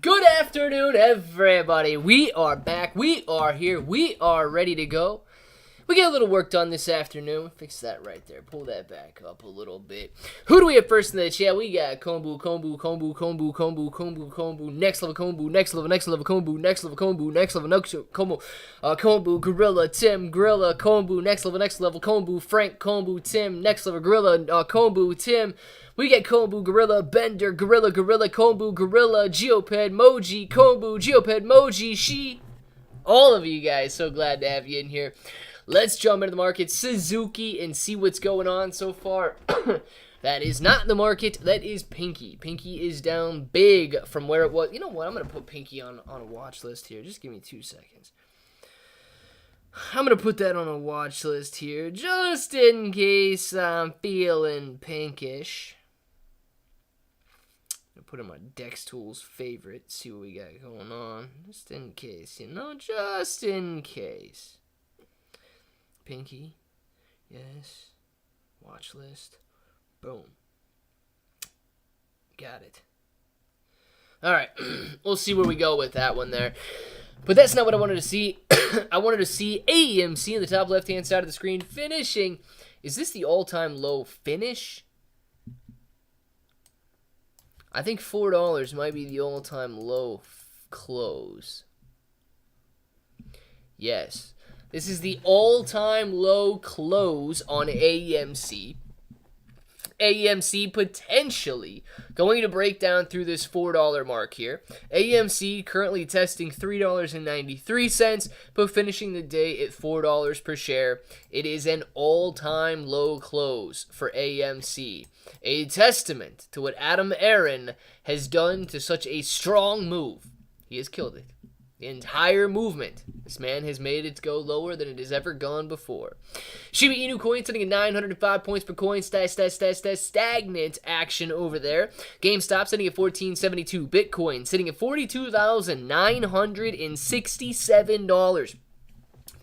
Good afternoon, everybody. We are back. We are here. We are ready to go. We get a little work done this afternoon. Fix that right there. Pull that back up a little bit. Who do we have first in the chat? We got Kombu, next level Kombu, next level Kombu, next level Kombu, next level Kombu, Kombu, Gorilla, Tim, Gorilla, Kombu, next level Kombu, Frank, Kombu, Tim, next level Gorilla, Kombu, Tim. We get Kombu, Gorilla, Bender, Gorilla, Kombu, Gorilla, Geoped, Moji, Kombu, Geoped, Moji, She. All of you guys, so glad to have you in here. Let's jump into the market, Suzuki, and see what's going on so far. That is not the market, that is Pinky. Pinky is down big from where it was. You know what, I'm going to put Pinky on a watch list here. Just give me 2 seconds. I'm going to put that on a watch list here, just in case I'm feeling pinkish. I'm going to put in my Dex Tools favorite, see what we got going on. Just in case, just in case. Pinky, yes, watch list, boom, got it. All right, we'll see where we go with that one there. But that's not what I wanted to see. I wanted to see AMC in the top left-hand side of the screen finishing. Is this the all-time low finish? I think $4 might be the all-time low close. Yes. This is the all-time low close on AMC. AMC potentially going to break down through this $4 mark here. AMC currently testing $3.93, but finishing the day at $4 per share. It is an all-time low close for AMC. A testament to what Adam Aaron has done to such a strong move. He has killed it. The entire movement. This man has made it go lower than it has ever gone before. Shiba Inu coin sitting at 905 points per coin. Stagnant action over there. GameStop sitting at 1472. Bitcoin sitting at $42,967.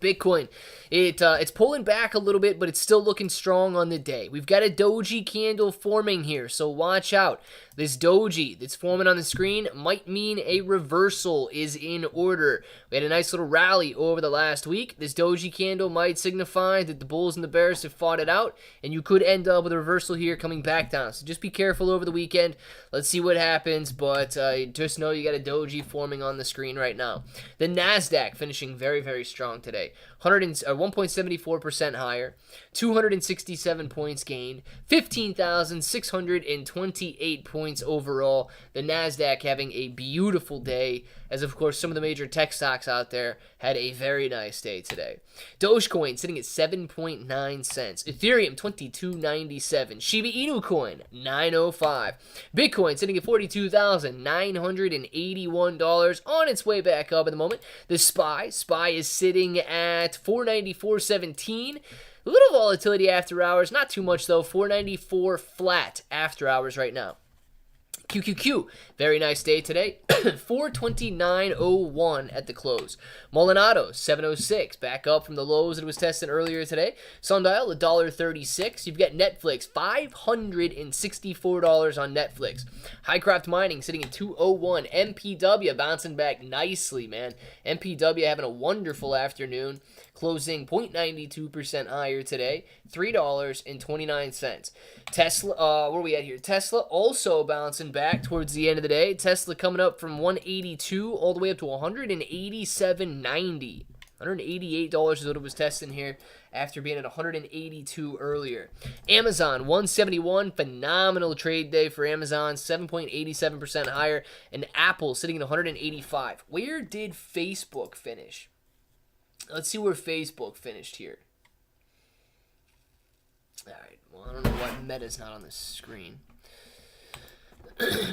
Bitcoin, it's pulling back a little bit, but it's still looking strong on the day. We've got a doji candle forming here, so watch out. This doji that's forming on the screen might mean a reversal is in order. We had a nice little rally over the last week. This doji candle might signify that the bulls and the bears have fought it out, and you could end up with a reversal here coming back down. So just be careful over the weekend. Let's see what happens, but just know you got a doji forming on the screen right now. The NASDAQ finishing very, very strong today. 1.74% higher, 267 points gained, 15,628 points overall. The NASDAQ having a beautiful day, as of course some of the major tech stocks out there had a very nice day today. Dogecoin sitting at 7.9 cents, Ethereum 22.97, Shiba Inu coin 905, Bitcoin sitting at $42,981 on its way back up at the moment. The SPY is sitting at 494.17. A little volatility after hours, not too much though. 494 flat after hours right now. QQQ, very nice day today. 429.01 at the close. Molinado, 706, back up from the lows it was testing earlier today. Sundial, $1.36. You've got Netflix, $564 on Netflix. Highcroft Mining sitting at 201. MPW bouncing back nicely, man. MPW having a wonderful afternoon, closing 0.92% higher today, $3.29. Tesla, where are we at here? Tesla also bouncing back towards the end of the day. Tesla coming up from 182 all the way up to 187.90. $188 is what it was testing here after being at 182 earlier. Amazon, 171. Phenomenal trade day for Amazon, 7.87% higher. And Apple sitting at 185. Where did Facebook finish? Let's see where Facebook finished here. All right, well, I don't know why Meta's not on the screen.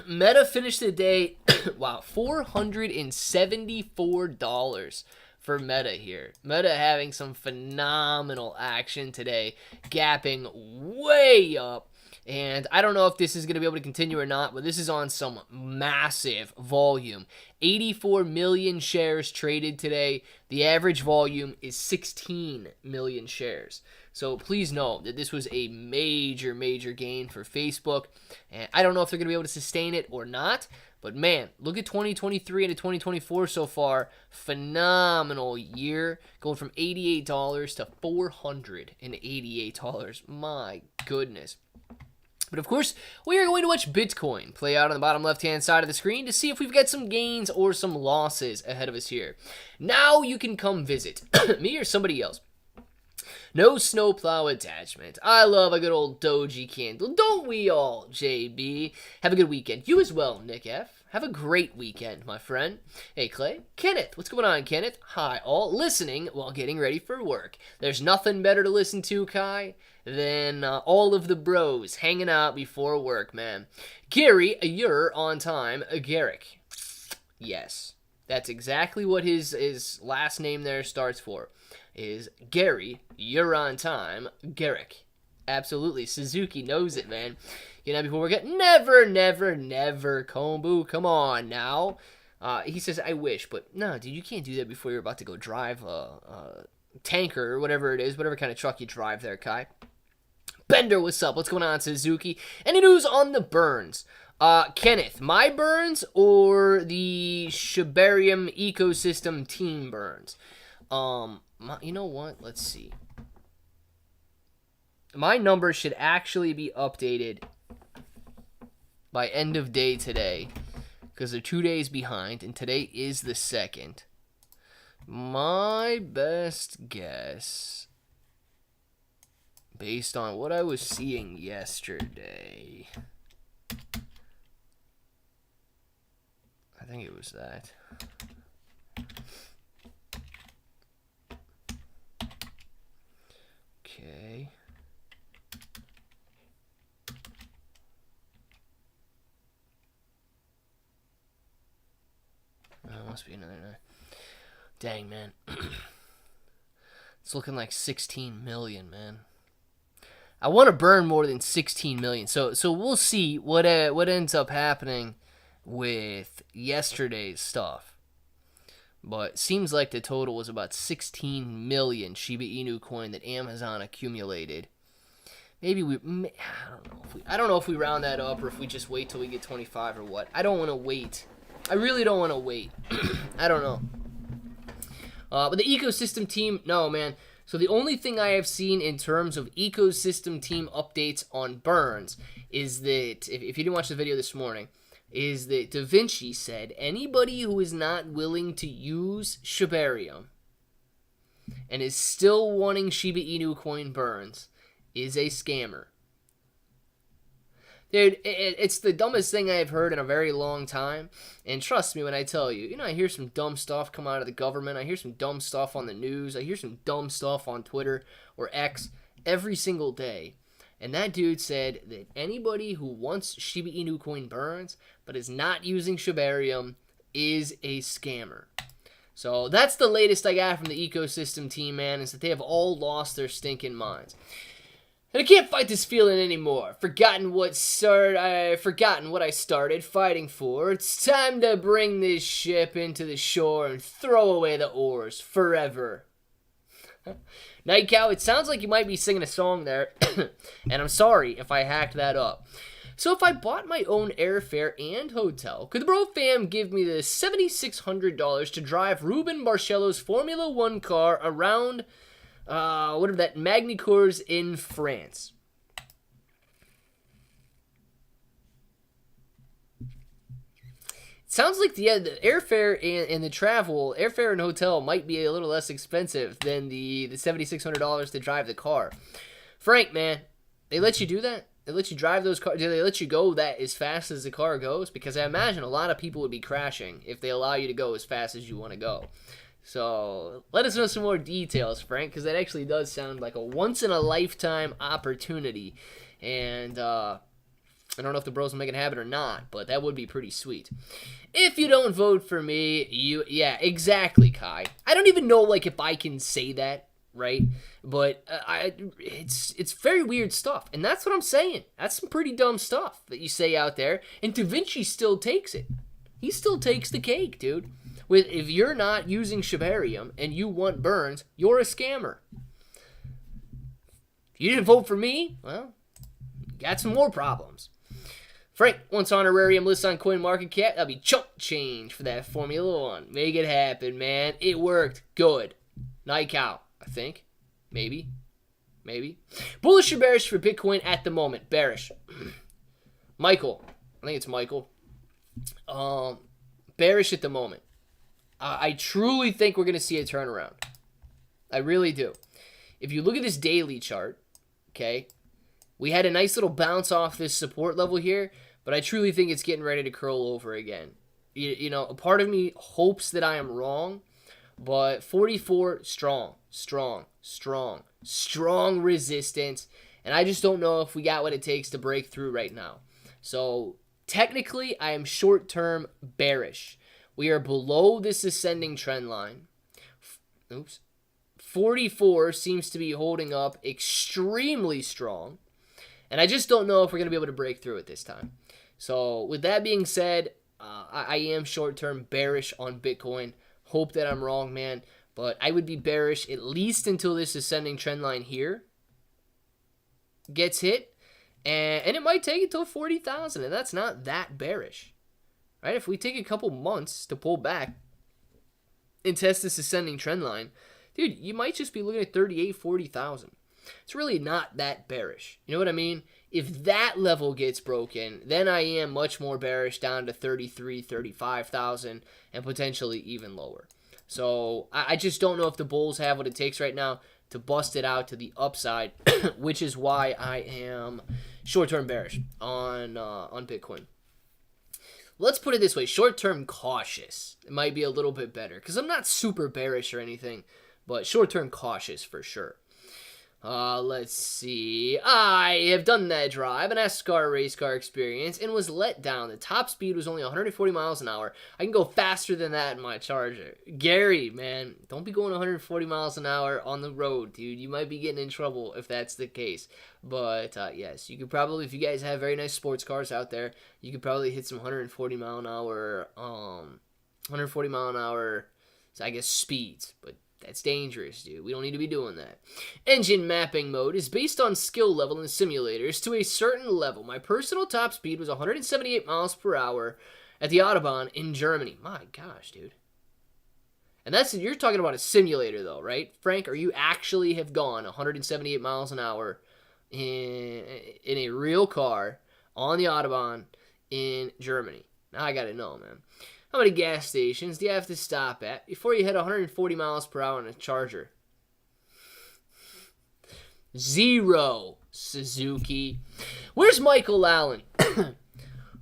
Meta finished the day, wow, $474 for Meta here. Meta having some phenomenal action today, gapping way up. And I don't know if this is going to be able to continue or not, but this is on some massive volume. 84 million shares traded today. The average volume is 16 million shares. So please know that this was a major, major gain for Facebook. And I don't know if they're going to be able to sustain it or not, But man, look at 2023 into 2024 so far. Phenomenal year. Going from $88 to $488. My goodness. But of course, we are going to watch Bitcoin play out on the bottom left-hand side of the screen to see if we've got some gains or some losses ahead of us here. Now you can come visit me or somebody else. No snowplow attachment. I love a good old doji candle. Don't we all, JB? Have a good weekend. You as well, Nick F. Have a great weekend, my friend. Hey, Clay. Kenneth. What's going on, Kenneth? Hi, all. Listening while getting ready for work. There's nothing better to listen to, Kai, than all of the bros hanging out before work, man. Gary, you're on time. Garrick. Yes. That's exactly what his last name there starts for. Is Gary, you're on time, Garrick. Absolutely. Suzuki knows it, man. You know, before we get never, Kombu. Come on now. He says, I wish, but no, dude, you can't do that before you're about to go drive a tanker or whatever it is, whatever kind of truck you drive there, Kai. Bender, what's up? What's going on, Suzuki? Any news on the burns? Kenneth, my burns or the Shibarium ecosystem team burns? You know what? Let's see. My numbers should actually be updated by end of day today because they're 2 days behind, and today is the 2nd. My best guess, based on what I was seeing yesterday, I think it was that. Okay. Must be another 9. Dang, man. It's looking like 16 million, man. I want to burn more than 16 million. So we'll see what ends up happening with yesterday's stuff. But seems like the total was about 16 million Shiba Inu coin that Amazon accumulated. Maybe I don't know if we round that up or if we just wait till we get 25 or what. I don't want to wait. I really don't want to wait. I don't know. But the ecosystem team, no, man. So the only thing I have seen in terms of ecosystem team updates on burns is that, if you didn't watch the video this morning, is that Da Vinci said anybody who is not willing to use Shibarium and is still wanting Shiba Inu coin burns is a scammer. Dude, it's the dumbest thing I've heard in a very long time. And trust me when I tell you, I hear some dumb stuff come out of the government. I hear some dumb stuff on the news. I hear some dumb stuff on Twitter or X every single day. And that dude said that anybody who wants Shiba Inu coin burns but is not using Shibarium is a scammer. So that's the latest I got from the ecosystem team, man, is that they have all lost their stinking minds. And I can't fight this feeling anymore. Forgotten what I started fighting for. It's time to bring this ship into the shore and throw away the oars forever. Night Cow, it sounds like you might be singing a song there, and I'm sorry if I hacked that up. So if I bought my own airfare and hotel, could the Bro Fam give me the $7,600 to drive Ruben Barrichello's Formula 1 car around whatever that Magny-Cours in France? Sounds like the airfare and the airfare and hotel might be a little less expensive than the $7,600 to drive the car. Frank, man, they let you do that? They let you drive those cars? Do they let you go that as fast as the car goes? Because I imagine a lot of people would be crashing if they allow you to go as fast as you want to go. So let us know some more details, Frank, because that actually does sound like a once-in-a-lifetime opportunity. And I don't know if the bros will make it happen or not, but that would be pretty sweet. If you don't vote for me, yeah, exactly, Kai. I don't even know, like, if I can say that, right? But it's very weird stuff, and that's what I'm saying. That's some pretty dumb stuff that you say out there, and Da Vinci still takes it. He still takes the cake, dude. If you're not using Shibarium and you want burns, you're a scammer. If you didn't vote for me, well, you got some more problems. Frank wants honorarium list on CoinMarketCap. That'll be chump change for that Formula One. Make it happen, man. It worked. Good. Night cow, I think. Maybe. Bullish or bearish for Bitcoin at the moment? Bearish. Michael. I think it's Michael. Bearish at the moment. I truly think we're going to see a turnaround. I really do. If you look at this daily chart, okay, we had a nice little bounce off this support level here, but I truly think it's getting ready to curl over again. You know, a part of me hopes that I am wrong, but 44, strong resistance, and I just don't know if we got what it takes to break through right now. So technically, I am short-term bearish. We are below this ascending trend line. 44 seems to be holding up extremely strong, and I just don't know if we're going to be able to break through it this time. So with that being said, I am short-term bearish on Bitcoin. Hope that I'm wrong, man, but I would be bearish at least until this ascending trend line here gets hit, and it might take it till 40,000, and that's not that bearish, right? If we take a couple months to pull back and test this ascending trend line, dude, you might just be looking at 38, 40,000. It's really not that bearish. You know what I mean? If that level gets broken, then I am much more bearish down to 33, 35,000 and potentially even lower. So I just don't know if the bulls have what it takes right now to bust it out to the upside, which is why I am short-term bearish on Bitcoin. Let's put it this way, short-term cautious. It might be a little bit better because I'm not super bearish or anything, but short-term cautious for sure. Let's see. I have done that drive, an NASCAR race car experience, and was let down. The top speed was only 140 miles an hour. I can go faster than that in my Charger. Gary, man, don't be going 140 miles an hour on the road, dude. You might be getting in trouble if that's the case. But, yes, you could probably, if you guys have very nice sports cars out there, you could probably hit some 140 mile an hour, I guess, speeds, but that's dangerous, dude. We don't need to be doing that. Engine mapping mode is based on skill level in simulators to a certain level. My personal top speed was 178 miles per hour at the Autobahn in Germany. My gosh, dude. And you're talking about a simulator though, right? Frank, or you actually have gone 178 miles an hour in a real car on the Autobahn in Germany. Now I gotta know, man. How many gas stations do you have to stop at before you hit 140 miles per hour on a Charger? 0, Suzuki. Where's Michael Allen?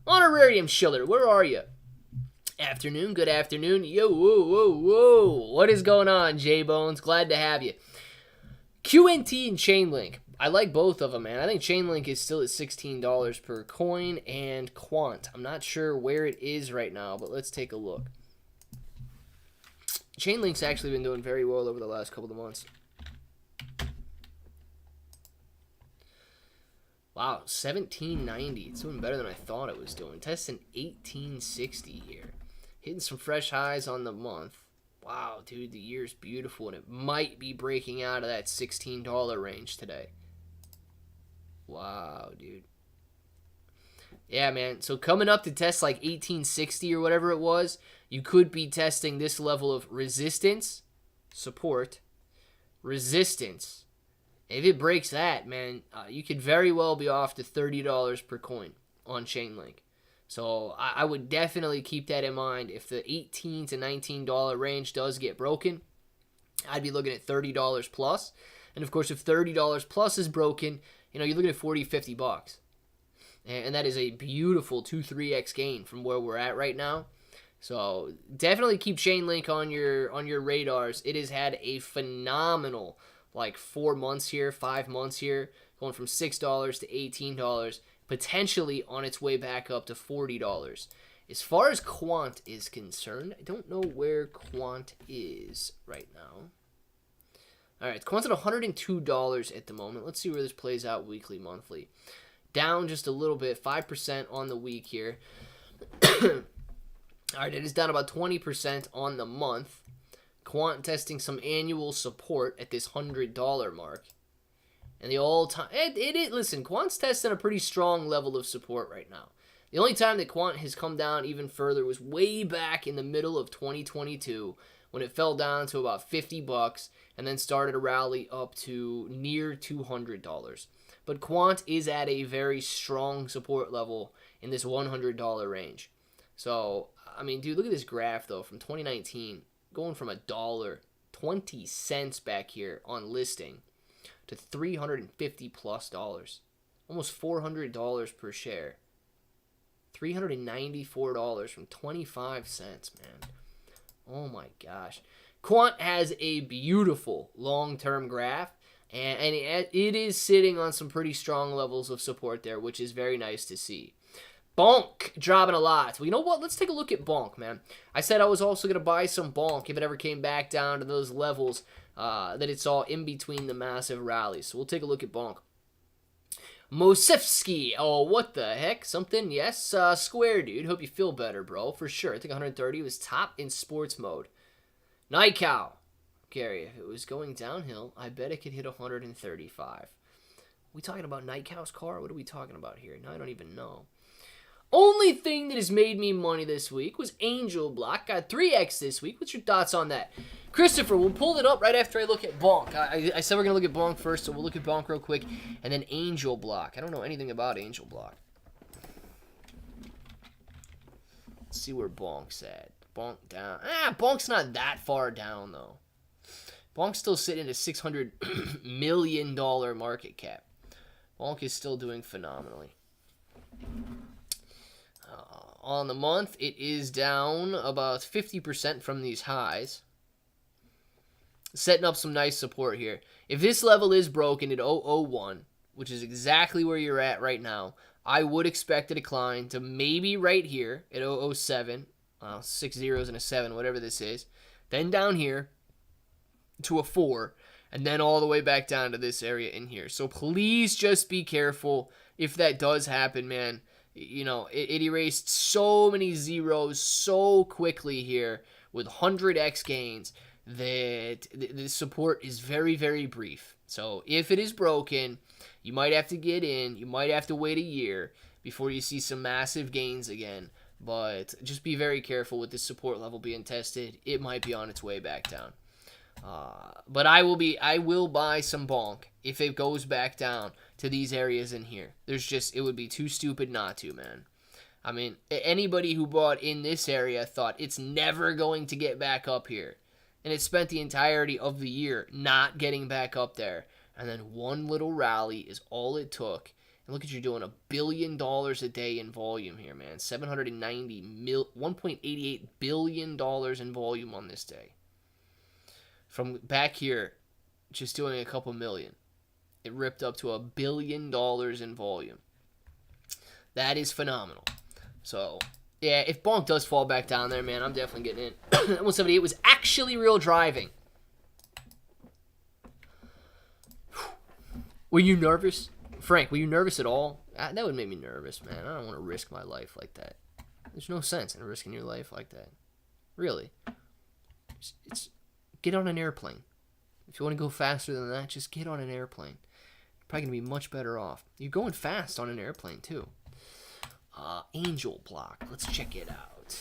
Honorarium Schiller, where are you? Afternoon, good afternoon. Yo, whoa. What is going on, J-Bones? Glad to have you. QNT and Chainlink. I like both of them, man. I think Chainlink is still at $16 per coin, and Quant. I'm not sure where it is right now, but let's take a look. Chainlink's actually been doing very well over the last couple of months. Wow, 1790. It's doing better than I thought it was doing. Testing 1860 here. Hitting some fresh highs on the month. Wow, dude, the year's beautiful, and it might be breaking out of that $16 range today. Wow, dude. Yeah, man. So coming up to test like 1860 or whatever it was, you could be testing this level of resistance, support, resistance. If it breaks that, man, you could very well be off to $30 per coin on Chainlink. So I would definitely keep that in mind. If the $18 to $19 range does get broken, I'd be looking at $30 plus. And of course, if $30 plus is broken, you know, you're looking at 40, 50 bucks. And that is a beautiful 2-3x gain from where we're at right now. So definitely keep Chainlink on your radars. It has had a phenomenal 4 months here, 5 months here, going from $6 to $18, potentially on its way back up to $40. As far as Quant is concerned, I don't know where Quant is right now. All right, Quant's at $102 at the moment. Let's see where this plays out weekly, monthly. Down just a little bit, 5% on the week here. All right, it is down about 20% on the month. Quant testing some annual support at this $100 mark. And the all-time... Listen, Quant's testing a pretty strong level of support right now. The only time that Quant has come down even further was way back in the middle of 2022 when it fell down to about $50 and then started a rally up to near $200. But Quant is at a very strong support level in this $100 range. So, I mean, dude, look at this graph, though, from 2019, going from $1.20 back here on listing to $350 plus, almost $400 per share. $394 from 25 cents, man. Oh my gosh. Quant has a beautiful long-term graph, and it is sitting on some pretty strong levels of support there, which is very nice to see. Bonk dropping a lot. Well, you know what? Let's take a look at Bonk, man. I said I was also going to buy some Bonk if it ever came back down to those levels that it saw in between the massive rallies. So we'll take a look at Bonk. Mosevsky. Oh, what the heck? Something? Yes. Square, dude. Hope you feel better, bro. For sure. I think 130 was top in sports mode. Night Cow. Gary, if it was going downhill, I bet it could hit 135. We talking about Night Cow's car? What are we talking about here? No, I don't even know. Only thing that has made me money this week was Angel Block. Got 3x this week. What's your thoughts on that? Christopher, we'll pull it up right after I look at Bonk. I said we're going to look at Bonk first, so we'll look at Bonk real quick. And then Angel Block. I don't know anything about Angel Block. Let's see where Bonk's at. Bonk down. Bonk's not that far down, though. Bonk's still sitting at a $600 million market cap. Bonk is still doing phenomenally. On the month, it is down about 50% from these highs. Setting up some nice support here. If this level is broken at 001, which is exactly where you're at right now, I would expect a decline to maybe right here at 007. 6 zeros and a 7, whatever this is. Then down here to a 4. And then all the way back down to this area in here. So please just be careful if that does happen, man. You know, it erased so many zeros so quickly here with 100x gains that the support is very, very brief. So if it is broken, you might have to get in. You might have to wait a year before you see some massive gains again. But just be very careful with this support level being tested. It might be on its way back down. But I will buy some Bonk if it goes back down to these areas in here. It would be too stupid not to, man. I mean, anybody who bought in this area thought it's never going to get back up here. And it spent the entirety of the year not getting back up there. And then one little rally is all it took. And look at you doing $1 billion a day in volume here, man. $1.88 billion in volume on this day. From back here, just doing a couple million. It ripped up to $1 billion in volume. That is phenomenal. So, yeah, if Bonk does fall back down there, man, I'm definitely getting in. 178 was actually real driving. Were you nervous? Frank, were you nervous at all? That would make me nervous, man. I don't want to risk my life like that. There's no sense in risking your life like that. Really. Get on an airplane. If you want to go faster than that, just get on an airplane. You're probably going to be much better off. You're going fast on an airplane, too. Angel Block. Let's check it out.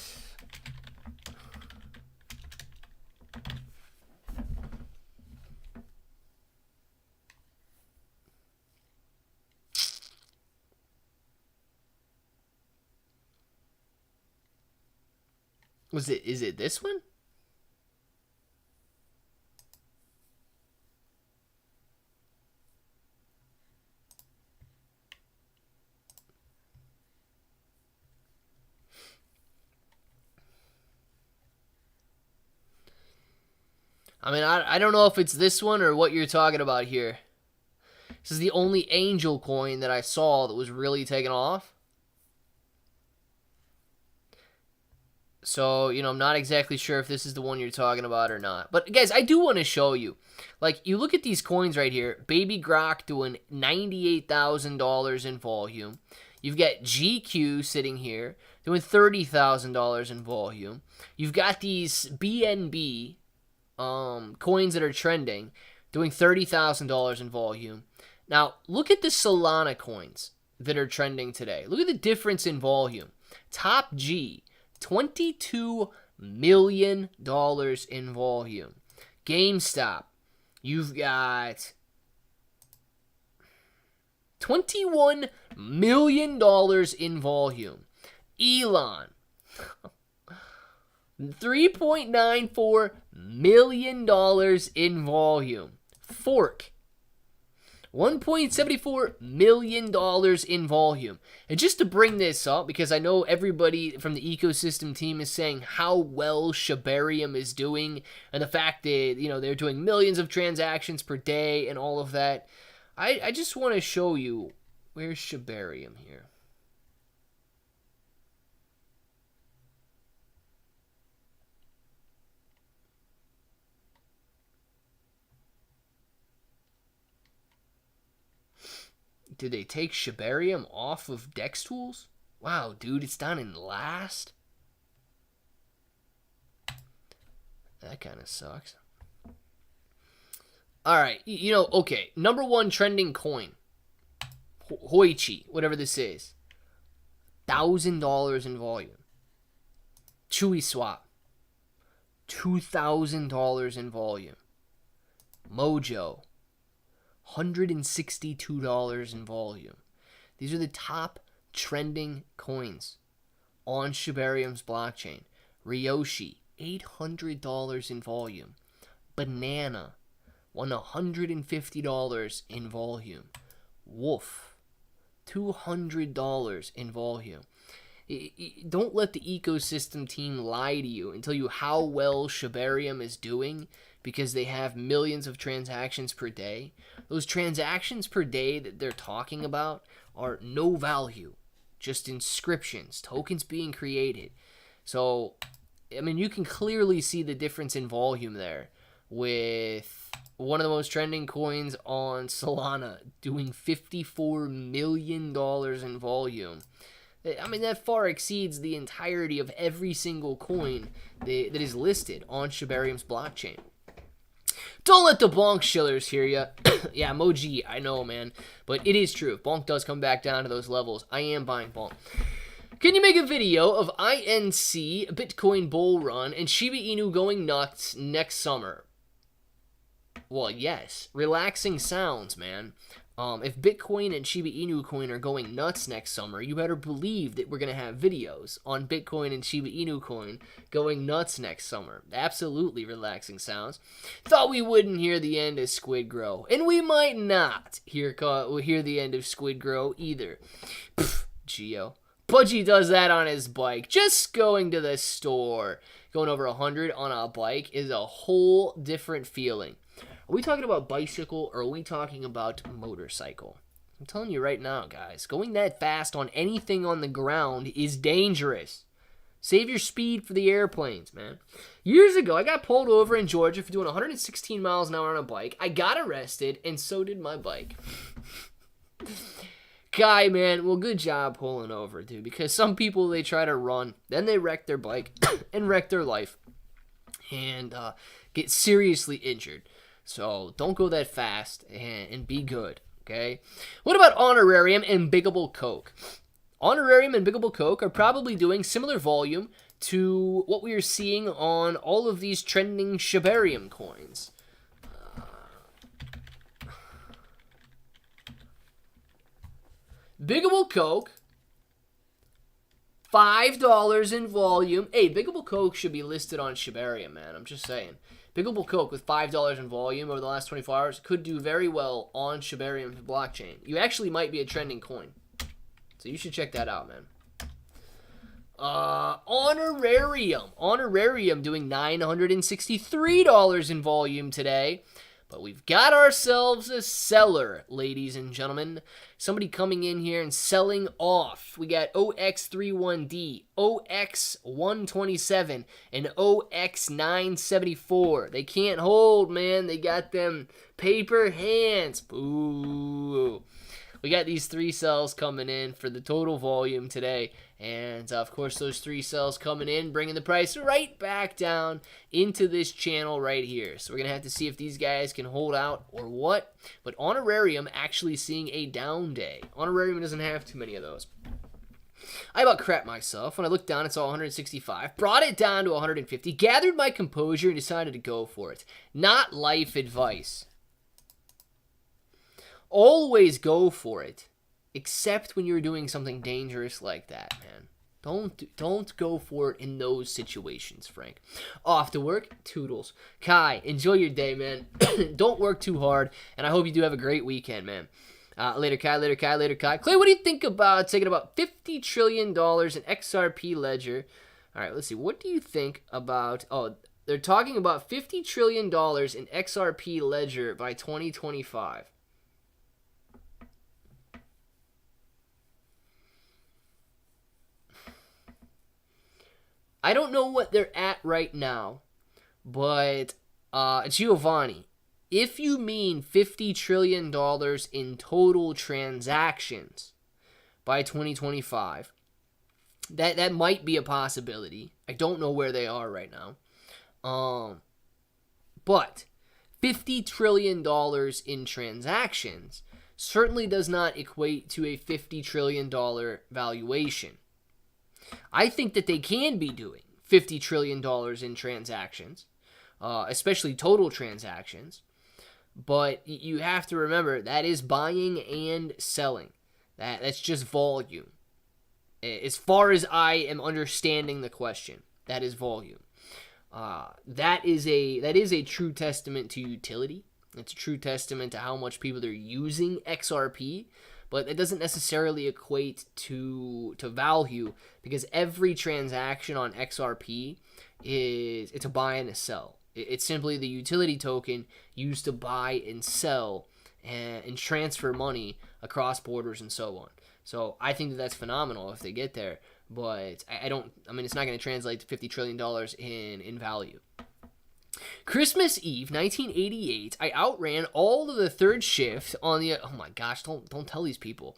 Is it this one? I mean, I don't know if it's this one or what you're talking about here. This is the only Angel coin that I saw that was really taken off. So, you know, I'm not exactly sure if this is the one you're talking about or not. But, guys, I do want to show you. Like, you look at these coins right here. Baby Grok doing $98,000 in volume. You've got GQ sitting here doing $30,000 in volume. You've got these BNB coins that are trending doing $30,000 in volume. Now, look at the Solana coins. that are trending today. Look at the difference in volume. Top G, $22 million in volume. GameStop, you've got $21 million in volume. Elon, $3.94 million in volume. Fork, $1.74 million in volume. And just to bring this up, because I know everybody from the ecosystem team is saying how well Shibarium is doing, and the fact that, you know, they're doing millions of transactions per day and all of that. I just want to show you, where's Shibarium here? Did they take Shibarium off of Dex Tools? Wow, dude, it's down in last? That kind of sucks. Alright, you know, okay. Number one trending coin. Hoichi, whatever this is. $1,000 in volume. Chewy Swap. $2,000 in volume. Mojo. $162 in volume. These are the top trending coins on Shibarium's blockchain. Ryoshi, $800 in volume. Banana, $150 in volume. Wolf, $200 in volume. Don't let the ecosystem team lie to you and tell you how well Shibarium is doing because they have millions of transactions per day. Those transactions per day that they're talking about are no value, just inscriptions, tokens being created. So, I mean, you can clearly see the difference in volume there with one of the most trending coins on Solana doing $54 million in volume. I mean, that far exceeds the entirety of every single coin that is listed on Shibarium's blockchain. Don't let the bonk shillers hear ya. Yeah, Moji, I know, man. But it is true. If bonk does come back down to those levels, I am buying bonk. Can you make a video of INC, Bitcoin bull run, and Shiba Inu going nuts next summer? Well, yes. Relaxing sounds, man. If Bitcoin and Shiba Inu coin are going nuts next summer, you better believe that we're going to have videos on Bitcoin and Shiba Inu coin going nuts next summer. Absolutely relaxing sounds. Thought we wouldn't hear the end of Squid Grow, and we might not hear the end of Squid Grow either. Pfft, Geo. Pudgy does that on his bike. Just going to the store, going over 100 on a bike is a whole different feeling. Are we talking about bicycle or are we talking about motorcycle? I'm telling you right now, guys, going that fast on anything on the ground is dangerous. Save your speed for the airplanes, man. Years ago, I got pulled over in Georgia for doing 116 miles an hour on a bike. I got arrested, and so did my bike. Guy, man, well, good job pulling over, dude, because some people, they try to run, then they wreck their bike and wreck their life and get seriously injured. So don't go that fast and be good, okay? What about Honorarium and Biggable Coke? Honorarium and Biggable Coke are probably doing similar volume to what we are seeing on all of these trending Shibarium coins. Biggable Coke, $5 in volume. Hey, Biggable Coke should be listed on Shibarium, man. I'm just saying. Biggable Coke with $5 in volume over the last 24 hours could do very well on Shibarium's blockchain. You actually might be a trending coin. So you should check that out, man. Honorarium. Honorarium doing $963 in volume today. But we've got ourselves a seller, ladies and gentlemen. Somebody coming in here and selling off. We got OX31D, OX127, and OX974. They can't hold, man. They got them paper hands. Boo. we got these 3 sells coming in for the total volume today. And, of course, those 3 sells coming in, bringing the price right back down into this channel right here. So we're going to have to see if these guys can hold out or what. But Honorarium actually seeing a down day. Honorarium doesn't have too many of those. I about crap myself. When I looked down, it's all 165. Brought it down to 150. Gathered my composure and decided to go for it. Not life advice. Always go for it, except when you're doing something dangerous like that, man. Don't go for it in those situations, Frank. Off to work, toodles. Kai, enjoy your day, man. Don't work too hard, and I hope you do have a great weekend, man. Later, Kai, later, Kai, later, Kai. Clay, what do you think about taking about $50 trillion in XRP Ledger? All right, let's see. What do you think about... Oh, they're talking about $50 trillion in XRP Ledger by 2025. I don't know what they're at right now, but Giovanni, if you mean $50 trillion in total transactions by 2025, that might be a possibility. I don't know where they are right now. But $50 trillion in transactions certainly does not equate to a $50 trillion valuation. I think that they can be doing $50 trillion in transactions, especially total transactions. But you have to remember, that is buying and selling. That's just volume. As far as I am understanding the question, that is volume. That is a true testament to utility. It's a true testament to how much people are using XRP. But it doesn't necessarily equate to value, because every transaction on XRP it's a buy and a sell. It's simply the utility token used to buy and sell and transfer money across borders and so on. So I think that's phenomenal if they get there. But I mean, it's not going to translate to $50 trillion in value. Christmas Eve, 1988, I outran all of the third shift on the... Oh my gosh, don't tell these people.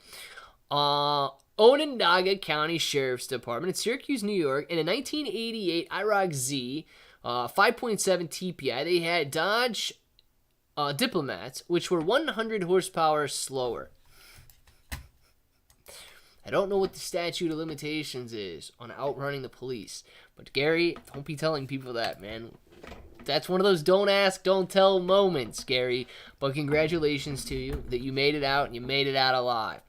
Onondaga County Sheriff's Department in Syracuse, New York. And in 1988, IROC Z, 5.7 TPI, they had Dodge Diplomats, which were 100 horsepower slower. I don't know what the statute of limitations is on outrunning the police. But Gary, don't be telling people that, man. That's one of those don't ask, don't tell moments, Gary. But congratulations to you that you made it out and you made it out alive.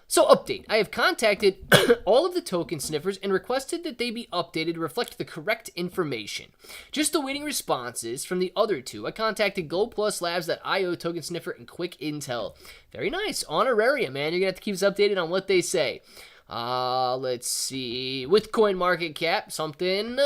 So, update. I have contacted all of the token sniffers and requested that they be updated to reflect the correct information. Just awaiting responses from the other 2. I contacted GoldPlusLabs.io token sniffer and Quick Intel. Very nice. Honorarium, man. You're going to have to keep us updated on what they say. Let's see. With CoinMarketCap, something.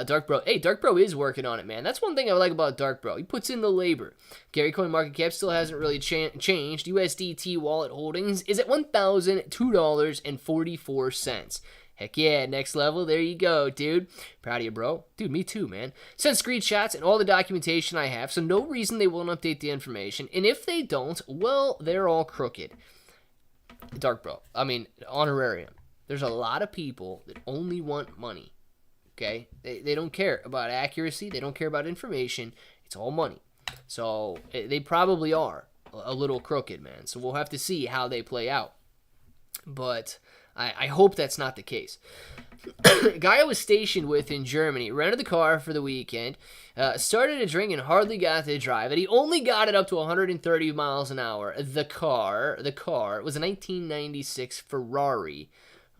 Dark Bro. Hey, Dark Bro is working on it, man. That's one thing I like about Dark Bro. He puts in the labor. Gary, CoinMarketCap still hasn't really changed. USDT wallet holdings is at $1,002.44. Heck yeah, next level. There you go, dude. Proud of you, bro. Dude, me too, man. Send screenshots and all the documentation I have, so no reason they won't update the information. And if they don't, well, they're all crooked. Dark Bro. I mean, Honorarium. There's a lot of people that only want money. Okay? They don't care about accuracy. They don't care about information. It's all money. So, they probably are a little crooked, man. So, we'll have to see how they play out. But I hope that's not the case. A guy I was stationed with in Germany rented the car for the weekend, started to drink and hardly got to drive it. He only got it up to 130 miles an hour. The car was a 1996 Ferrari.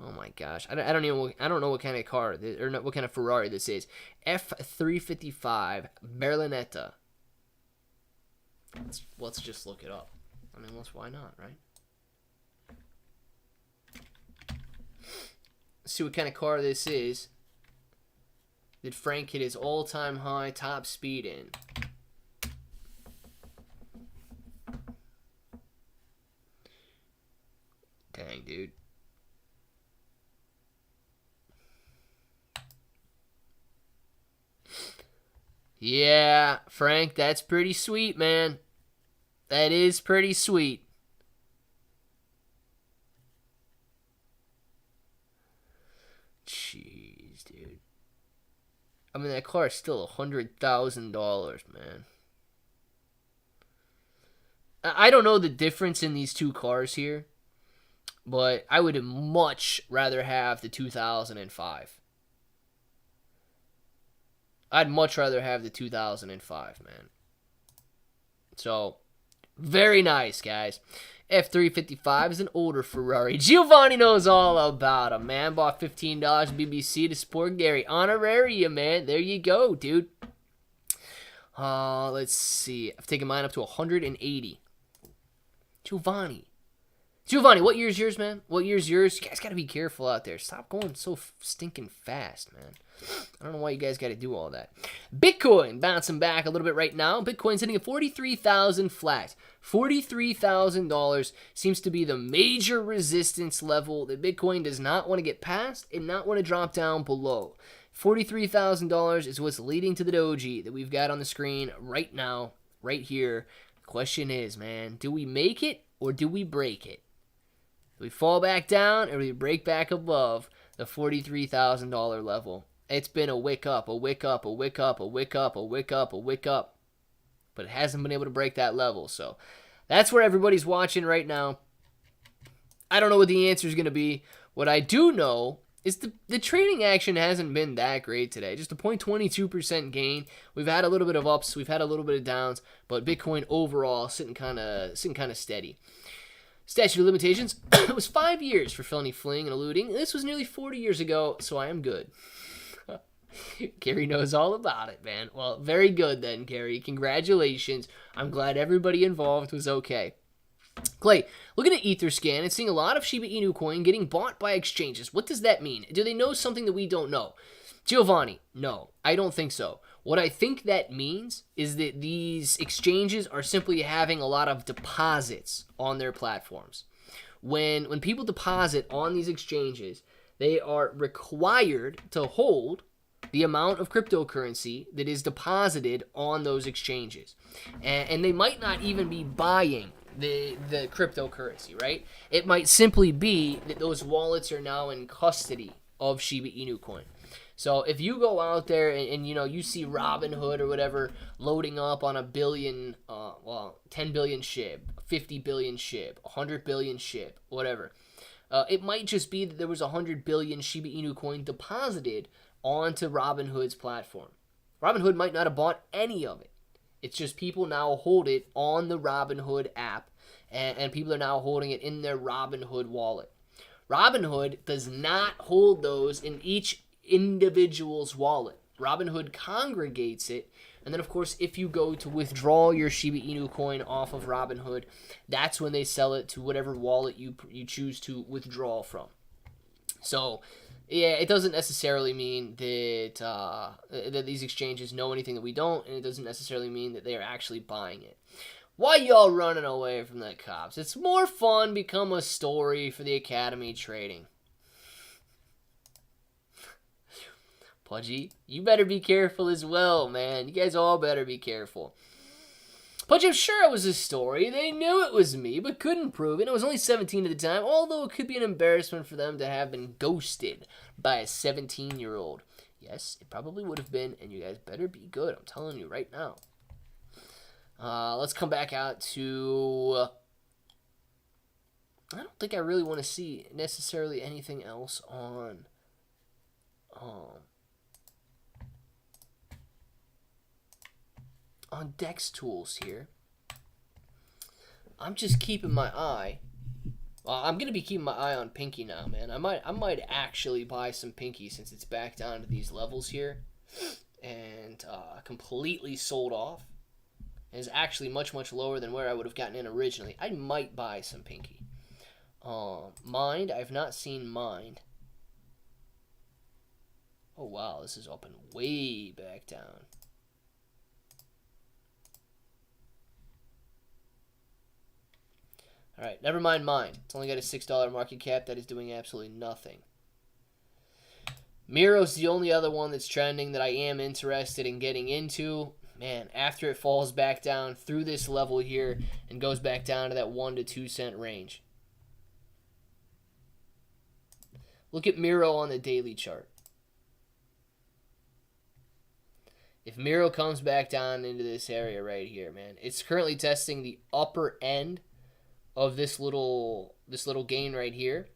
Oh my gosh, I don't know what kind of car or what kind of Ferrari this is. F355 Berlinetta. Let's just look it up. I mean, why not, right? See what kind of car this is that Frank hit his all-time high top speed in. Dang, dude. Yeah, Frank, that's pretty sweet, man. That is pretty sweet. I mean, that car is still $100,000, man. I don't know the difference in these two cars here, but I would much rather have the 2005. I'd much rather have the 2005, man. So, very nice, guys. F355 is an older Ferrari. Giovanni knows all about him, man. Bought $15 BBC to support Gary. Honoraria, man. There you go, dude. Let's see. I've taken mine up to 180. Giovanni, what year's yours, man? What year's yours? You guys got to be careful out there. Stop going so stinking fast, man. I don't know why you guys got to do all that. Bitcoin bouncing back a little bit right now. Bitcoin's hitting at 43,000 flat. $43,000 seems to be the major resistance level that Bitcoin does not want to get past and not want to drop down below. $43,000 is what's leading to the doji that we've got on the screen right now, right here. The question is, man, do we make it or do we break it? Do we fall back down or do we break back above the $43,000 level? It's been a wick up, a wick up, a wick up, a wick up, a wick up, a wick up. But it hasn't been able to break that level. So that's where everybody's watching right now. I don't know what the answer is going to be. What I do know is the trading action hasn't been that great today. Just a 0.22% gain. We've had a little bit of ups. We've had a little bit of downs. But Bitcoin overall sitting kind of steady. Statute of limitations. It was 5 years for felony fleeing and eluding. This was nearly 40 years ago, so I am good. Gary knows all about it, man. Well, very good then, Gary. Congratulations. I'm glad everybody involved was okay. Clay, looking at Etherscan and seeing a lot of Shiba Inu coin getting bought by exchanges. What does that mean? Do they know something that we don't know? Giovanni, no, I don't think so. What I think that means is that these exchanges are simply having a lot of deposits on their platforms. When people deposit on these exchanges, they are required to hold the amount of cryptocurrency that is deposited on those exchanges. And they might not even be buying the cryptocurrency, right? It might simply be that those wallets are now in custody of Shiba Inu coin. So if you go out there and you know, you see Robinhood or whatever loading up on 10 billion Shib, 50 billion Shib, 100 billion Shib, whatever. It might just be that there was 100 billion Shiba Inu coin deposited onto Robinhood's platform. Robinhood might not have bought any of it. It's just people now hold it on the Robinhood app, and people are now holding it in their Robinhood wallet. Robinhood does not hold those in each individual's wallet. Robinhood congregates it, and then of course if you go to withdraw your Shiba Inu coin off of Robinhood, that's when they sell it to whatever wallet you choose to withdraw from. So yeah, it doesn't necessarily mean that that these exchanges know anything that we don't, and it doesn't necessarily mean that they are actually buying it. Why y'all running away from the cops? It's more fun become a story for the Academy trading. Pudgy, you better be careful as well, man. You guys all better be careful. Pudgy, I'm sure it was a story. They knew it was me, but couldn't prove it. I was only 17 at the time, although it could be an embarrassment for them to have been ghosted by a 17-year-old. Yes, it probably would have been, and you guys better be good. I'm telling you right now. Let's come back out to... I don't think I really want to see necessarily anything else on Dex tools here. I'm just keeping my eye. I'm gonna be keeping my eye on Pinky now, man. I might actually buy some Pinky since it's back down to these levels here, and completely sold off. And is actually much lower than where I would have gotten in originally. I might buy some Pinky. Mind, I've not seen Mind. Oh wow, this is up and way back down. Alright, never mind Mind. It's only got a $6 market cap. That is doing absolutely nothing. Miro's the only other one that's trending that I am interested in getting into. Man, after it falls back down through this level here and goes back down to that 1 to 2 cent range. Look at Miro on the daily chart. If Miro comes back down into this area right here, man, it's currently testing the upper end of this little gain right here.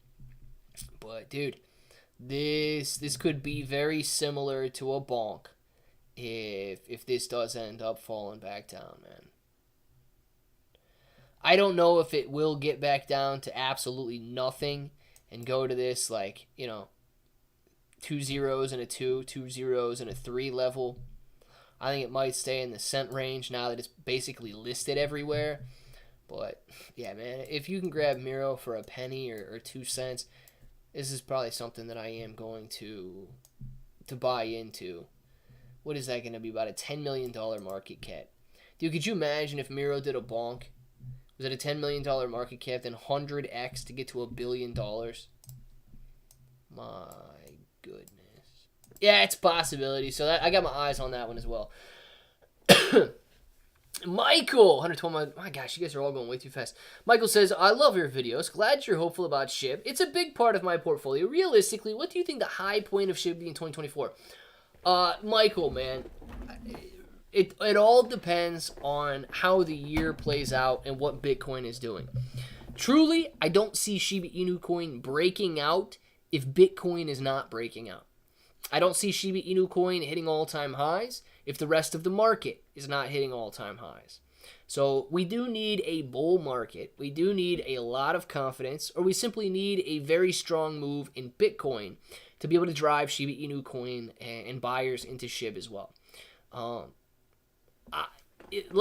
But dude, this could be very similar to a bonk if this does end up falling back down, man. I don't know if it will get back down to absolutely nothing and go to this, like, you know, 2 zeros and a 2, 2 zeros and a 3 level. I think it might stay in the cent range now that it's basically listed everywhere. But yeah, man, if you can grab Miro for a penny or 2 cents, this is probably something that I am going to buy into. What is that going to be? About a $10 million market cap. Dude, could you imagine if Miro did a bonk? Was it a $10 million market cap, then 100x to get to $1 billion? My goodness. Yeah, it's a possibility. So I got my eyes on that one as well. Michael, 112. My gosh, you guys are all going way too fast. Michael says, I love your videos. Glad you're hopeful about Shib. It's a big part of my portfolio. Realistically, what do you think the high point of Shib will be in 2024? Michael, man, it all depends on how the year plays out and what Bitcoin is doing. Truly, I don't see Shiba Inu coin breaking out if Bitcoin is not breaking out. I don't see Shiba Inu coin hitting all-time highs if the rest of the market is not hitting all-time highs. So we do need a bull market. We do need a lot of confidence, or we simply need a very strong move in Bitcoin to be able to drive Shiba Inu coin and buyers into Shib as well. Let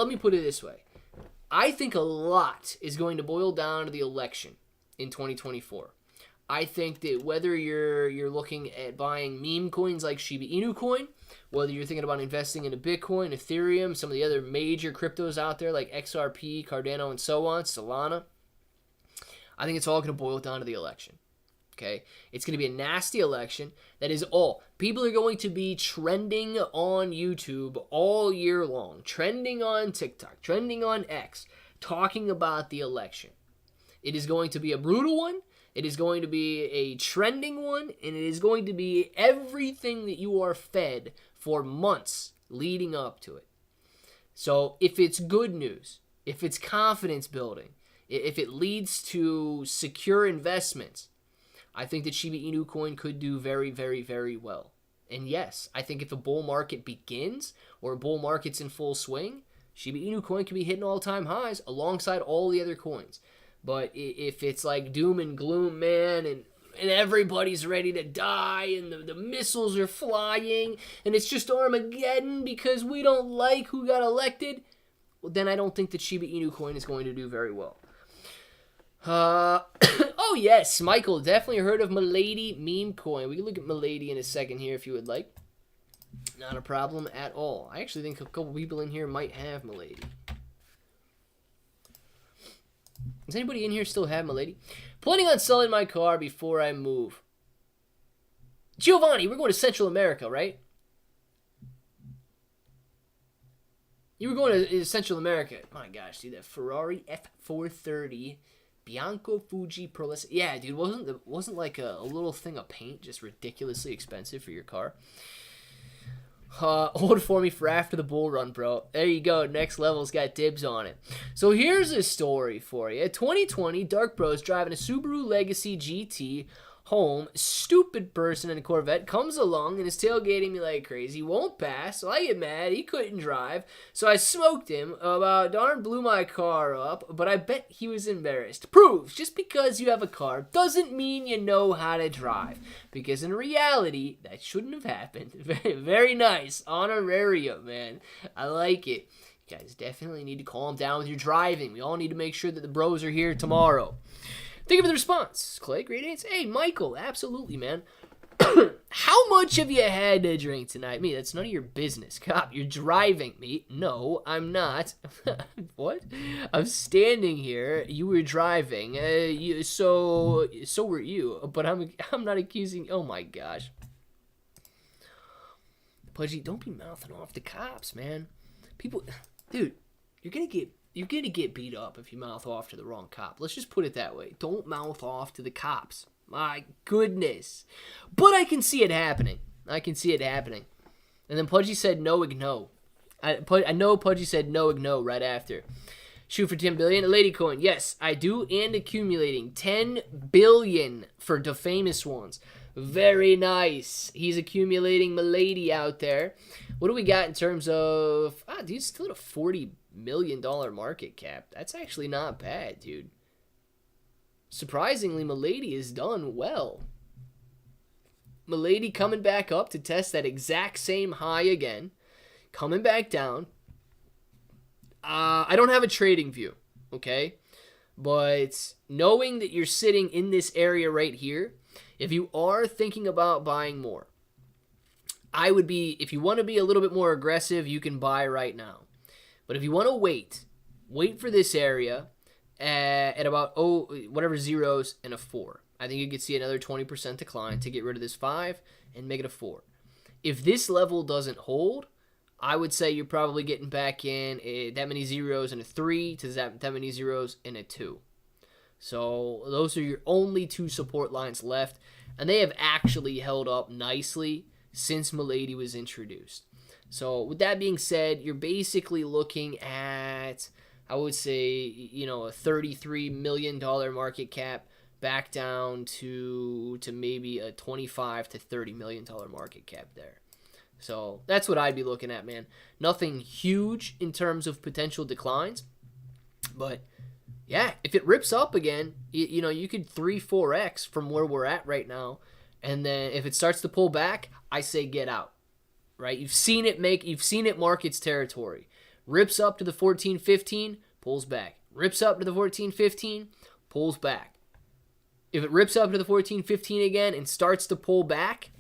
me put it this way. I think a lot is going to boil down to the election in 2024. I think that whether you're looking at buying meme coins like Shiba Inu coin, whether you're thinking about investing into Bitcoin, Ethereum, some of the other major cryptos out there like XRP, Cardano, and so on, Solana, I think it's all going to boil down to the election. Okay? It's going to be a nasty election. That is all. People are going to be trending on YouTube all year long, trending on TikTok, trending on X, talking about the election. It is going to be a brutal one. It is going to be a trending one, and it is going to be everything that you are fed for months leading up to it. So if it's good news, if it's confidence building, if it leads to secure investments, I think that Shiba Inu coin could do very, very, very well. And yes, I think if a bull market begins or a bull market's in full swing, Shiba Inu coin can be hitting all-time highs alongside all the other coins. But if it's like doom and gloom, man, and everybody's ready to die, and the missiles are flying, and it's just Armageddon because we don't like who got elected, well, then I don't think that Shiba Inu coin is going to do very well. Oh yes, Michael, definitely heard of Milady meme coin. We can look at Milady in a second here if you would like. Not a problem at all. I actually think a couple people in here might have Milady. Does anybody in here still have Milady? Planning on selling my car before I move. Giovanni, we're going to Central America, right? You were going to Central America. My gosh, dude, that Ferrari F430 Bianco Fuji Proless. Yeah, dude, wasn't like a little thing of paint just ridiculously expensive for your car? Hold for me for after the bull run, bro. There you go. Next Level's got dibs on it. So here's a story for you. 2020, Dark Bro's driving a Subaru Legacy GT home. Stupid person in a Corvette comes along and is tailgating me like crazy. Won't pass, so I get mad. He couldn't drive, so I smoked him. About darn blew my car up, but I bet he was embarrassed. Proves just because you have a car doesn't mean you know how to drive, because in reality that shouldn't have happened. Very, very nice honorarium, man. I like it. You guys definitely need to calm down with your driving. We all need to make sure that the bros are here tomorrow. Think of the response. Clay, great answer. Hey, Michael, absolutely, man. How much have you had to drink tonight? Me, that's none of your business. Cop, you're driving me. No, I'm not. What? I'm standing here. You were driving. So were you. But I'm not accusing. Oh my gosh. Pudgy, don't be mouthing off the cops, man. People, dude, you're gonna get beat up if you mouth off to the wrong cop. Let's just put it that way. Don't mouth off to the cops. My goodness. But I can see it happening. And then Pudgy said no igno. I know Pudgy said no igno right after. Shoot for 10 billion. Lady coin. Yes, I do, and accumulating 10 billion for the famous ones. Very nice. He's accumulating Milady out there. What do we got in terms of... dude, still at a $40 million market cap. That's actually not bad, dude. Surprisingly, Milady has done well. Milady coming back up to test that exact same high again. Coming back down. I don't have a trading view, okay? But knowing that you're sitting in this area right here, if you are thinking about buying more, I would be, if you want to be a little bit more aggressive, you can buy right now. But if you want to wait for this area at about, whatever zeros and a 4. I think you could see another 20% decline to get rid of this 5 and make it a 4. If this level doesn't hold, I would say you're probably getting back in that many zeros and a 3 to that many zeros and a 2. So those are your only 2 support lines left, and they have actually held up nicely since Milady was introduced. So with that being said, you're basically looking at, I would say, a $33 million market cap back down to maybe a $25 to $30 million market cap there. So that's what I'd be looking at, man. Nothing huge in terms of potential declines. But, yeah, if it rips up again, you could 3-4x from where we're at right now. And then if it starts to pull back, I say get out. Right? You've seen it mark its territory. Rips up to the 14.15, pulls back. Rips up to the 14.15, pulls back. If it rips up to the 14.15 again and starts to pull back,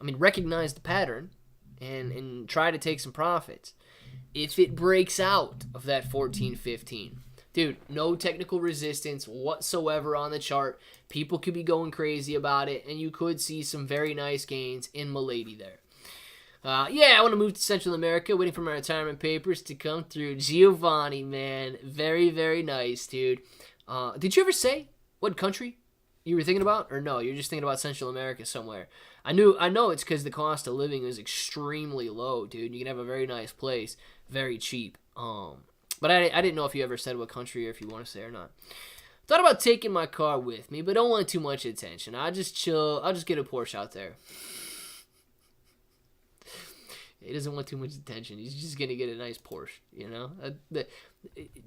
recognize the pattern and try to take some profits. If it breaks out of that 14.15, dude, no technical resistance whatsoever on the chart. People could be going crazy about it, and you could see some very nice gains in Milady there. I want to move to Central America, waiting for my retirement papers to come through. Giovanni, man, very, very nice, dude. Did you ever say what country you were thinking about? Or no, you're just thinking about Central America somewhere. I know it's because the cost of living is extremely low, dude. You can have a very nice place, very cheap. But I didn't know if you ever said what country or if you want to say or not. Thought about taking my car with me, but don't want too much attention. I'll just chill. I'll just get a Porsche out there. He doesn't want too much attention. He's just going to get a nice Porsche,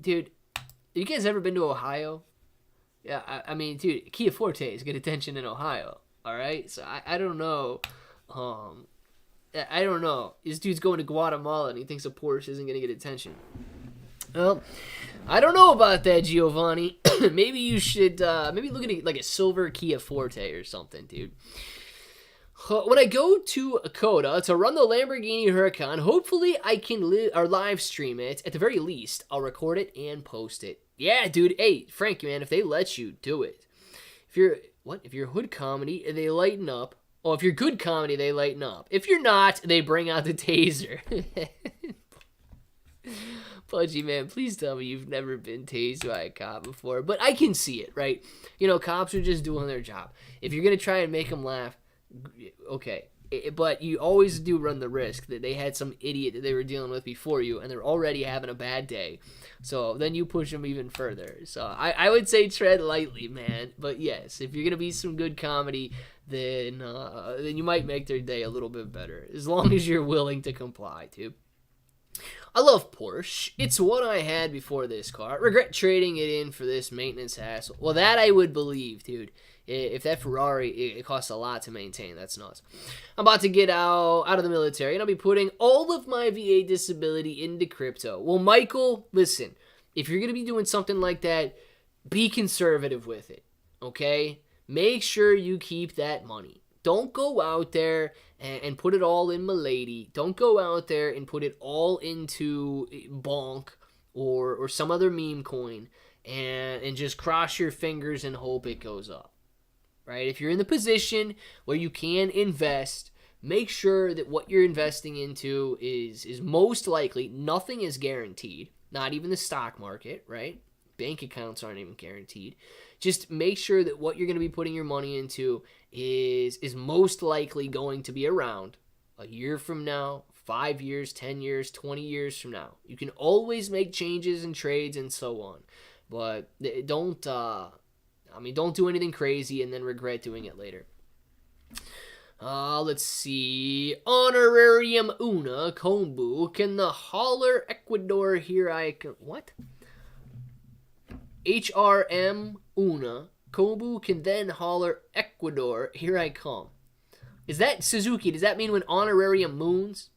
Dude, have you guys ever been to Ohio? Yeah, dude, Kia Fortes get attention in Ohio, all right? So I don't know. I don't know. This dude's going to Guatemala and he thinks a Porsche isn't going to get attention. Well, I don't know about that, Giovanni. Maybe you should maybe look at like a silver Kia Forte or something, dude. When I go to Coda to run the Lamborghini Huracan, hopefully I can live stream it. At the very least, I'll record it and post it. Yeah, dude. Hey, Frank, man, if they let you, do it. If you're hood comedy, they lighten up. Oh, if you're good comedy, they lighten up. If you're not, they bring out the taser. Pudgy, man, please tell me you've never been tased by a cop before. But I can see it, right? Cops are just doing their job. If you're going to try and make them laugh, okay. But you always do run the risk that they had some idiot that they were dealing with before you, and they're already having a bad day. So then you push them even further. So I would say tread lightly, man. But yes, if you're going to be some good comedy, then you might make their day a little bit better, as long as you're willing to comply, too. I love Porsche. It's what I had before this car. Regret trading it in for this maintenance hassle. Well, that I would believe, dude. If that Ferrari, it costs a lot to maintain. That's nuts. I'm about to get out of the military, and I'll be putting all of my VA disability into crypto. Well, Michael, listen. If you're going to be doing something like that, be conservative with it, okay? Make sure you keep that money. Don't go out there and put it all in Milady. Don't go out there and put it all into Bonk or some other meme coin and just cross your fingers and hope it goes up. Right? If you're in the position where you can invest, make sure that what you're investing into is most likely, nothing is guaranteed, not even the stock market, right? Bank accounts aren't even guaranteed. Just make sure that what you're going to be putting your money into is most likely going to be around, a year from now, 5 years, 10 years, 20 years from now. You can always make changes and trades and so on. But don't do anything crazy and then regret doing it later. Let's see. Honorarium Una Kombu. Can the holler Ecuador here I can... What? HRM Una Kombu can then holler Ecuador, here I come. Is that Suzuki? Does that mean when Honorarium moons?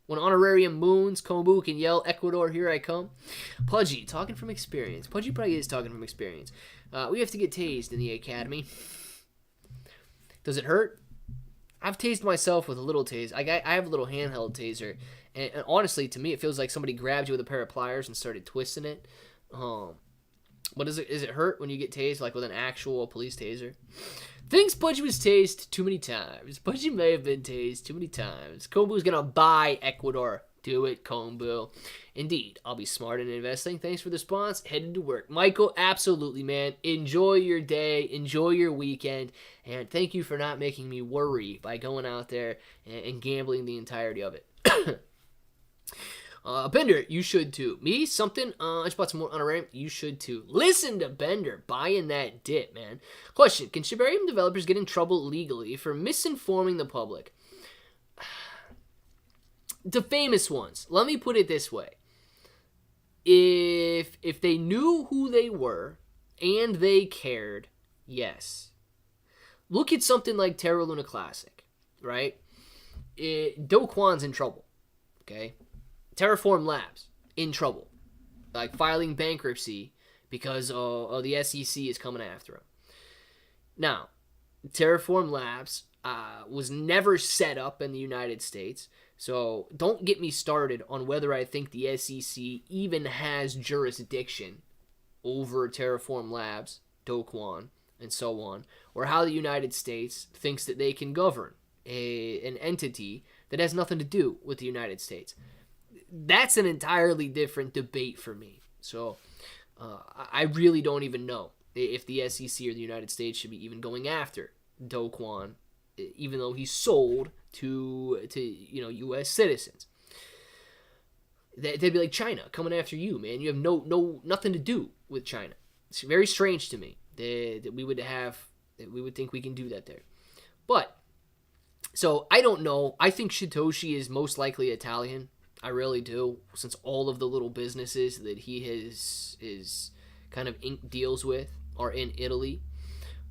When Honorarium moons, Kombu can yell Ecuador, here I come? Pudgy, talking from experience. Pudgy probably is talking from experience. We have to get tased in the academy. Does it hurt? I've tased myself with a little tase. I have a little handheld taser. And honestly, to me, it feels like somebody grabbed you with a pair of pliers and started twisting it. But does it hurt when you get tased, like with an actual police taser? Thinks Pudgy was tased too many times. Pudgy may have been tased too many times. Kombu's gonna buy Ecuador. Do it, Kombu. Indeed, I'll be smart in investing. Thanks for the response. Headed to work. Michael, absolutely, man. Enjoy your day. Enjoy your weekend. And thank you for not making me worry by going out there and gambling the entirety of it. Bender, you should too. Me, something, I just bought some more honorarium. You should too. Listen to Bender buying that dip, man. Question, can Shibarium developers get in trouble legally for misinforming the public? The famous ones. Let me put it this way. If they knew who they were and they cared, yes. Look at something like Terra Luna Classic, right? Do Kwon's in trouble, okay? Terraform Labs, in trouble. Like filing bankruptcy because the SEC is coming after him. Now, Terraform Labs was never set up in the United States, so don't get me started on whether I think the SEC even has jurisdiction over Terraform Labs, Do Kwon, and so on, or how the United States thinks that they can govern an entity that has nothing to do with the United States. That's an entirely different debate for me. So I really don't even know if the SEC or the United States should be even going after Do Kwon, even though he's sold to U.S. citizens. They'd be like, China coming after you, man. You have nothing to do with China. It's very strange to me that we would think we can do that there. But so I don't know. I think Satoshi is most likely Italian. I really do, since all of the little businesses that he is kind of deals with are in Italy.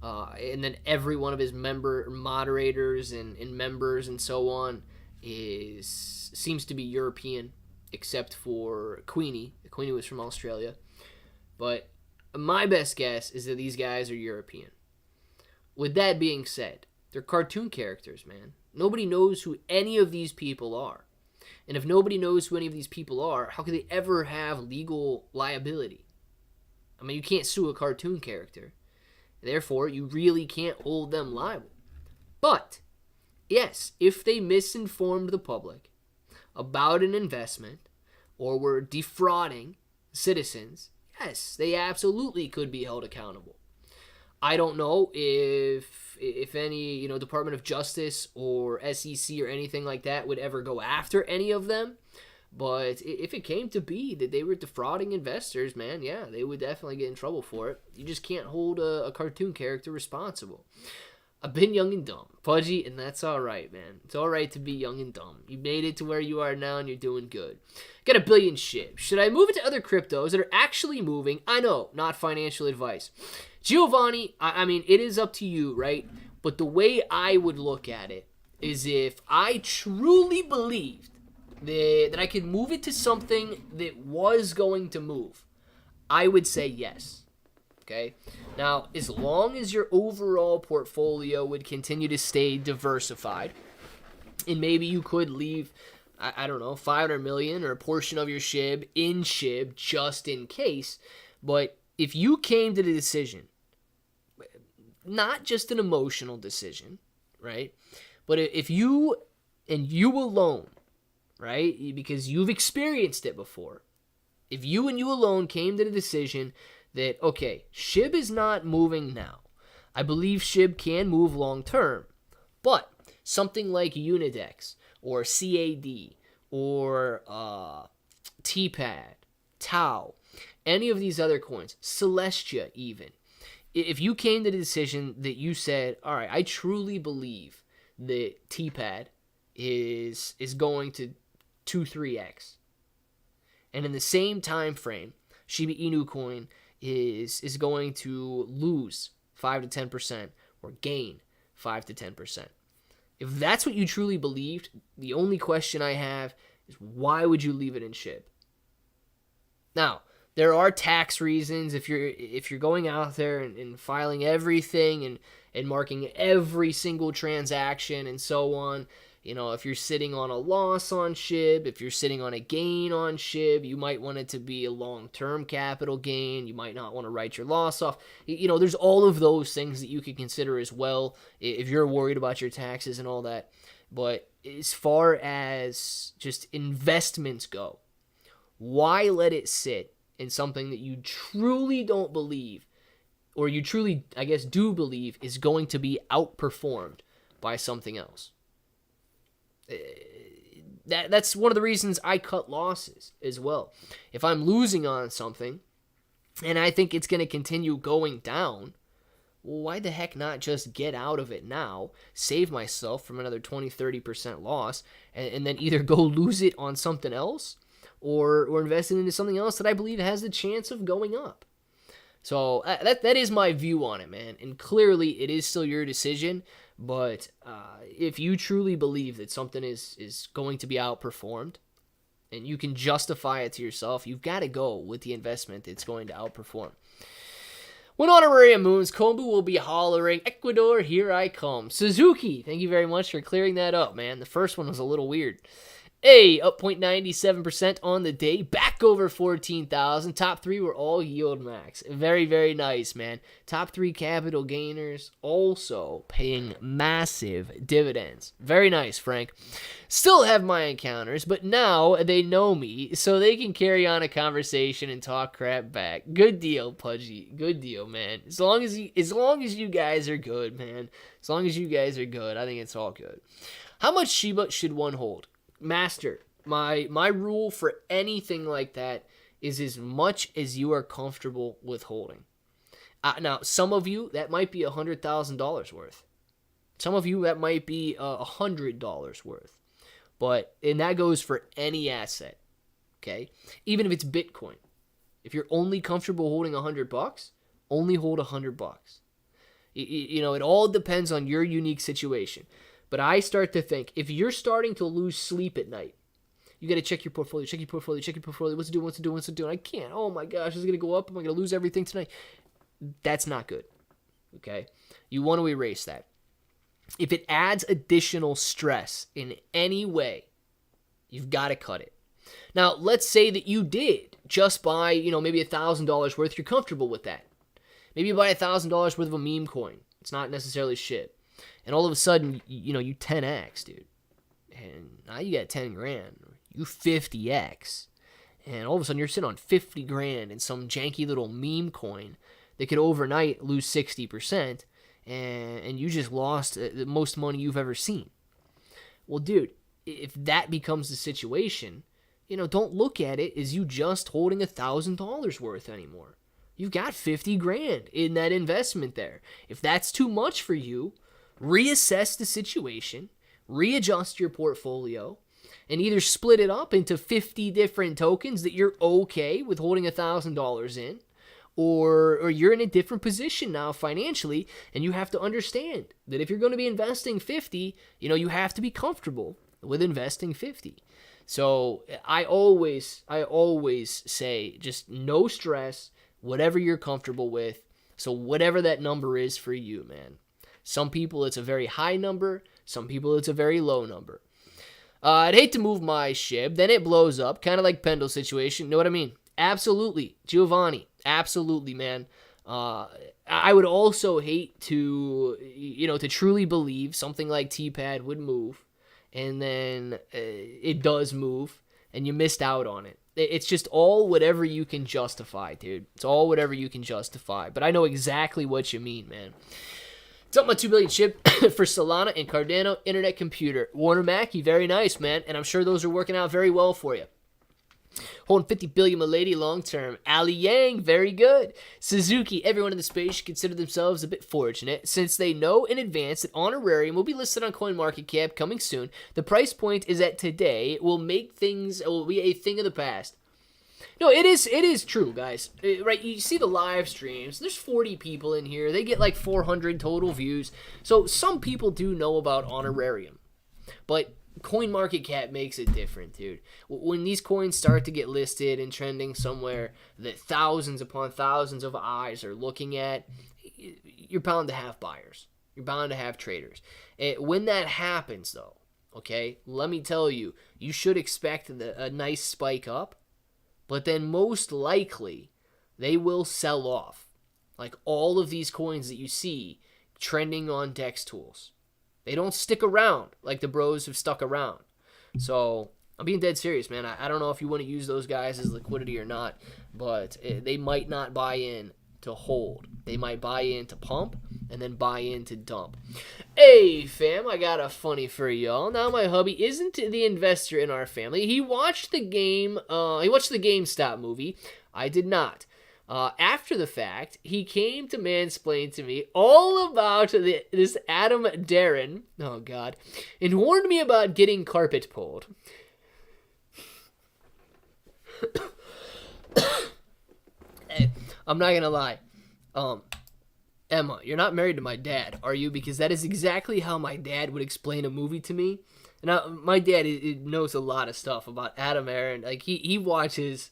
And then every one of his moderators and members and so on seems to be European, except for Queenie. Queenie was from Australia. But my best guess is that these guys are European. With that being said, they're cartoon characters, man. Nobody knows who any of these people are. And if nobody knows who any of these people are, how could they ever have legal liability? I mean, you can't sue a cartoon character. Therefore, you really can't hold them liable. But, yes, if they misinformed the public about an investment or were defrauding citizens, yes, they absolutely could be held accountable. I don't know if any, Department of Justice or SEC or anything like that would ever go after any of them. But if it came to be that they were defrauding investors, man, yeah, they would definitely get in trouble for it. You just can't hold a cartoon character responsible. I've been young and dumb, Pudgy, and that's all right, man. It's all right to be young and dumb. You made it to where you are now, and you're doing good. Got a billion Shib. Should I move it to other cryptos that are actually moving? I know, not financial advice. Giovanni, I mean, it is up to you, right? But the way I would look at it is if I truly believed that I could move it to something that was going to move, I would say yes. Okay? Now, as long as your overall portfolio would continue to stay diversified, and maybe you could leave, I don't know, 500 million or a portion of your Shib in Shib just in case, but if you came to the decision, not just an emotional decision, right? But if you, and you alone, right? Because you've experienced it before. If you and you alone came to the decision that, okay, Shib is not moving now. I believe Shib can move long term. But something like Unidex or CAD or TPAD, Tau, any of these other coins, Celestia even, if you came to the decision that you said, all right, I truly believe that TPAD is going to 2-3x, and in the same time frame, Shiba Inu coin is going to lose 5 to 10% or gain 5 to 10%. If that's what you truly believed, the only question I have is why would you leave it in Shib? Now, there are tax reasons if you're going out there and filing everything and marking every single transaction and so on. You know, if you're sitting on a loss on Shib, if you're sitting on a gain on Shib, you might want it to be a long-term capital gain. You might not want to write your loss off. You know, there's all of those things that you could consider as well if you're worried about your taxes and all that. But as far as just investments go, why let it sit in something that you truly don't believe, or you truly, I guess, do believe is going to be outperformed by something else? That's one of the reasons I cut losses as well. If I'm losing on something and I think it's going to continue going down, well, why the heck not just get out of it now, save myself from another 20-30% loss, and then either go lose it on something else or invest it into something else that I believe has the chance of going up. So that is my view on it, man. And clearly it is still your decision. But if you truly believe that something is going to be outperformed and you can justify it to yourself, you've got to go with the investment that's going to outperform. When honorarium moons, Kombu will be hollering, Ecuador, here I come. Suzuki, thank you very much for clearing that up, man. The first one was a little weird. Hey, up 0.97% on the day, back over 14,000. Top three were all yield max. Very, very nice, man. Top three capital gainers also paying massive dividends. Very nice, Frank. Still have my encounters, but now they know me, so they can carry on a conversation and talk crap back. Good deal, Pudgy. Good deal, man. As long as you guys are good, man. As long as you guys are good, I think it's all good. How much Shiba should one hold? Master, my rule for anything like that is as much as you are comfortable with holding. Now, some of you, that might be $100,000 worth. Some of you, that might be $100 worth. And that goes for any asset, okay? Even if it's Bitcoin. If you're only comfortable holding $100, only hold $100. You know, it all depends on your unique situation. But I start to think, if you're starting to lose sleep at night, you got to check your portfolio. What's it doing? I can't. Oh my gosh, is it going to go up? Am I going to lose everything tonight? That's not good, okay? You want to erase that. If it adds additional stress in any way, you've got to cut it. Now, let's say that you did just buy, maybe $1,000 worth. You're comfortable with that. Maybe you buy $1,000 worth of a meme coin. It's not necessarily shit. And all of a sudden, you 10x, dude. And now you got 10 grand. You 50x. And all of a sudden, you're sitting on 50 grand in some janky little meme coin that could overnight lose 60%. And you just lost the most money you've ever seen. Well, dude, if that becomes the situation, don't look at it as you just holding $1,000 worth anymore. You've got 50 grand in that investment there. If that's too much for you, reassess the situation, readjust your portfolio, and either split it up into 50 different tokens that you're okay with holding $1,000 in, or you're in a different position now financially, and you have to understand that if you're going to be investing 50, you have to be comfortable with investing 50. So I always say just no stress, whatever you're comfortable with. So whatever that number is for you, man. Some people, it's a very high number. Some people, it's a very low number. I'd hate to move my Shib. Then it blows up, kind of like Pendle's situation. Know what I mean? Absolutely. Giovanni, absolutely, man. I would also hate to, to truly believe something like TPAD would move, and then it does move, and you missed out on it. It's just all whatever you can justify, dude. It's all whatever you can justify. But I know exactly what you mean, man. Something like 2 billion Shib for Solana and Cardano Internet Computer. Warner Mackey, very nice, man. And I'm sure those are working out very well for you. Holding 50 billion Milady long term. Ali Yang, very good. Suzuki, everyone in the space should consider themselves a bit fortunate since they know in advance that Honorarium will be listed on CoinMarketCap coming soon. The price point is at today. It will be a thing of the past. No, it is true, guys. Right, you see the live streams. There's 40 people in here. They get like 400 total views. So some people do know about Honorarium. But CoinMarketCap makes it different, dude. When these coins start to get listed and trending somewhere that thousands upon thousands of eyes are looking at, you're bound to have buyers. You're bound to have traders. When that happens, though, okay, let me tell you, you should expect a nice spike up. But then most likely, they will sell off. Like all of these coins that you see trending on DEX tools. They don't stick around like the bros have stuck around. So I'm being dead serious, man. I don't know if you want to use those guys as liquidity or not. But they might not buy in to hold. They might buy in to pump and then buy in to dump. Hey, fam, I got a funny for y'all. Now my hubby isn't the investor in our family. He watched the GameStop movie. I did not. After the fact, he came to mansplain to me all about this Adam Darren, oh god, and warned me about getting carpet pulled. Hey, I'm not gonna lie. Emma, you're not married to my dad, are you? Because that is exactly how my dad would explain a movie to me. Now, my dad knows a lot of stuff about Adam Aaron. Like, he watches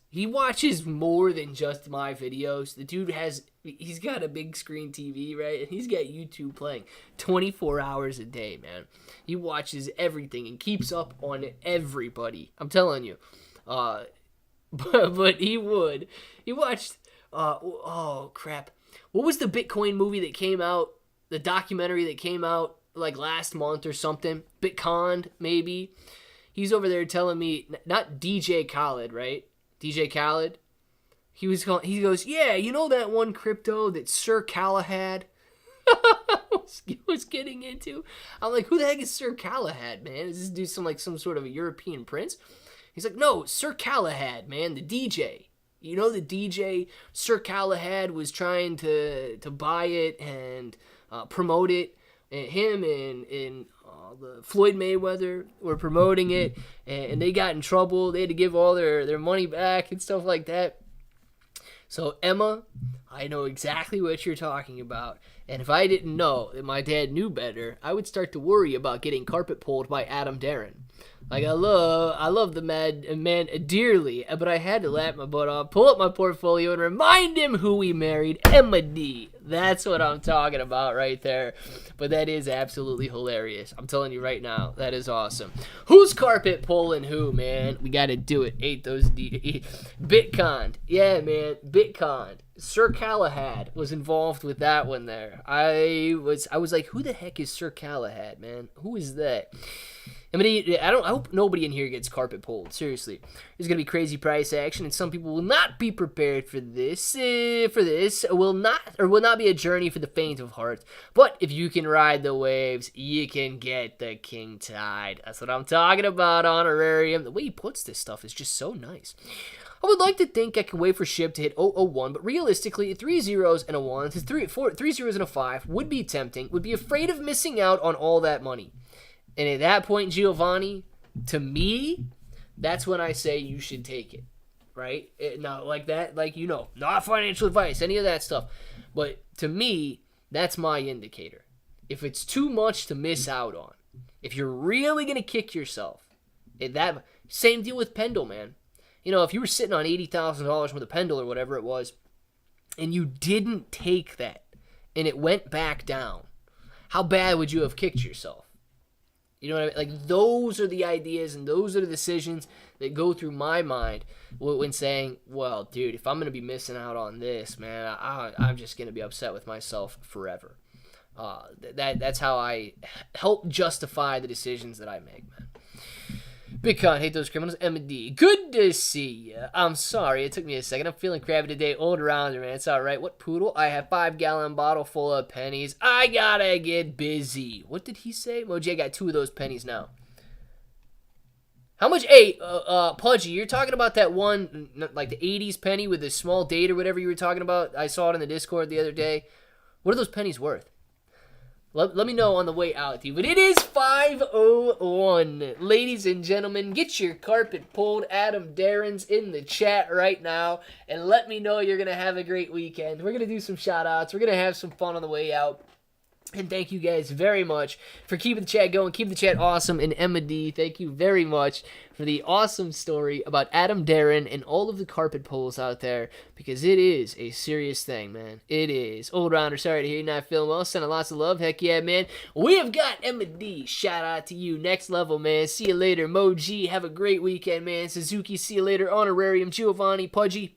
more than just my videos. The dude he's got a big screen TV, right? And he's got YouTube playing 24 hours a day, man. He watches everything and keeps up on everybody. I'm telling you. But he watched, oh, crap. What was the Bitcoin movie that came out, the documentary that came out like last month or something? Bitcoin, maybe. He's over there telling me, not DJ Khaled, right? DJ Khaled. He goes, yeah, you know that one crypto that Sir Galahad was getting into? I'm like, who the heck is Sir Galahad, man? Is this dude some sort of a European prince? He's like, no, Sir Galahad, man, the DJ. You know the DJ, Sir Galahad was trying to buy it and promote it. And him and the Floyd Mayweather were promoting it, and they got in trouble. They had to give all their money back and stuff like that. So, Emma, I know exactly what you're talking about. And if I didn't know that my dad knew better, I would start to worry about getting carpet pulled by Adam Darren. Like, I love the man dearly, but I had to laugh my butt off, pull up my portfolio, and remind him who we married, Emma D. That's what I'm talking about right there. But that is absolutely hilarious. I'm telling you right now, that is awesome. Who's carpet pulling who, man? We got to do it. Ate those D. Bitcoin. Yeah, man, Bitcoin. Sir Galahad was involved with that one there. I was like, who the heck is Sir Galahad, man? Who is that? I hope nobody in here gets carpet pulled. Seriously, there's gonna be crazy price action, and some people will not be prepared for this. Will not be a journey for the faint of heart. But if you can ride the waves, you can get the king tide. That's what I'm talking about. Honorarium. The way he puts this stuff is just so nice. I would like to think I can wait for Shib to hit 001, but realistically, 3 zeros and a 1, 3 zeros and a 5 would be tempting. Would be afraid of missing out on all that money. And at that point, Giovanni, to me, that's when I say you should take it, right? Not like that, not financial advice, any of that stuff. But to me, that's my indicator. If it's too much to miss out on, if you're really going to kick yourself, same deal with Pendle, man. You know, if you were sitting on $80,000 with a Pendle or whatever it was, and you didn't take that, and it went back down, how bad would you have kicked yourself? You know what I mean? Like, those are the ideas and those are the decisions that go through my mind when saying, well, dude, if I'm going to be missing out on this, man, I'm just going to be upset with myself forever. That's how I help justify the decisions that I make, man. Bitcoin, hate those criminals. M&D, good to see you. I'm sorry, it took me a second. I'm feeling crabby today. Old rounder, man. It's all right. What poodle? I have 5-gallon bottle full of pennies. I gotta get busy. What did he say? Moji, I got 2 of those pennies now. How much? Hey, Pudgy, you're talking about that one, like the 80s penny with the small date or whatever you were talking about? I saw it in the Discord the other day. What are those pennies worth? Let me know on the way out with you. But it is 5:01. Ladies and gentlemen, get your carpet pulled. Adam Darren's in the chat right now. And let me know you're going to have a great weekend. We're going to do some shout-outs. We're going to have some fun on the way out. And thank you guys very much for keeping the chat going, keeping the chat awesome. And Emma-D, thank you very much for the awesome story about Adam Darren and all of the carpet pulls out there, because it is a serious thing, man. It is. Old Rounder, sorry to hear you're not feeling well. Sending lots of love. Heck yeah, man. We have got Emma-D. Shout out to you. Next level, man. See you later. Moji, have a great weekend, man. Suzuki, see you later. Honorarium, Giovanni, Pudgy,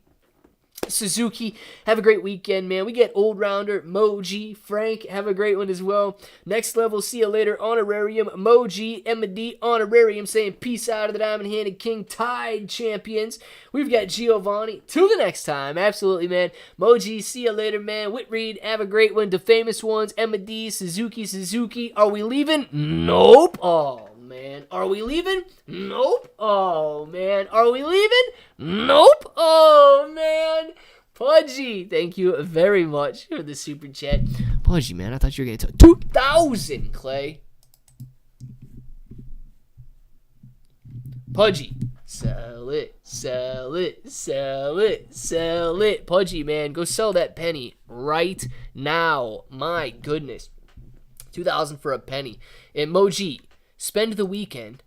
Suzuki, have a great weekend, man. We get Old Rounder, Moji, Frank, have a great one as well. Next level, see you later. Honorarium, Moji, Emma-D, Honorarium, saying peace out of the Diamond-Handed King Tide champions. We've got Giovanni. Till the next time, absolutely, man. Moji, see you later, man. Whitreed, have a great one. The famous ones, Emma-D, Suzuki. Are we leaving? Nope. Oh, man. Are we leaving? Nope. Oh, man. Are we leaving? Nope. Oh, man. Pudgy, thank you very much for the super chat. Pudgy, man, I thought you were going to 2,000, Clay. Pudgy, sell it. Pudgy, man, go sell that penny right now. My goodness. 2,000 for a penny. Emoji. Spend the weekend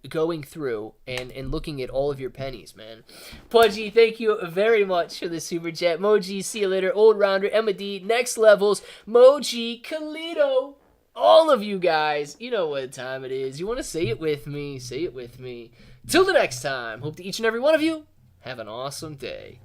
going through and looking at all of your pennies, man. Pudgy, thank you very much for the super chat. Moji, see you later. Old Rounder, Emma-D, Next Levels, Moji, Kalito, all of you guys. You know what time it is. You want to say it with me? Say it with me. Till the next time, hope that each and every one of you have an awesome day.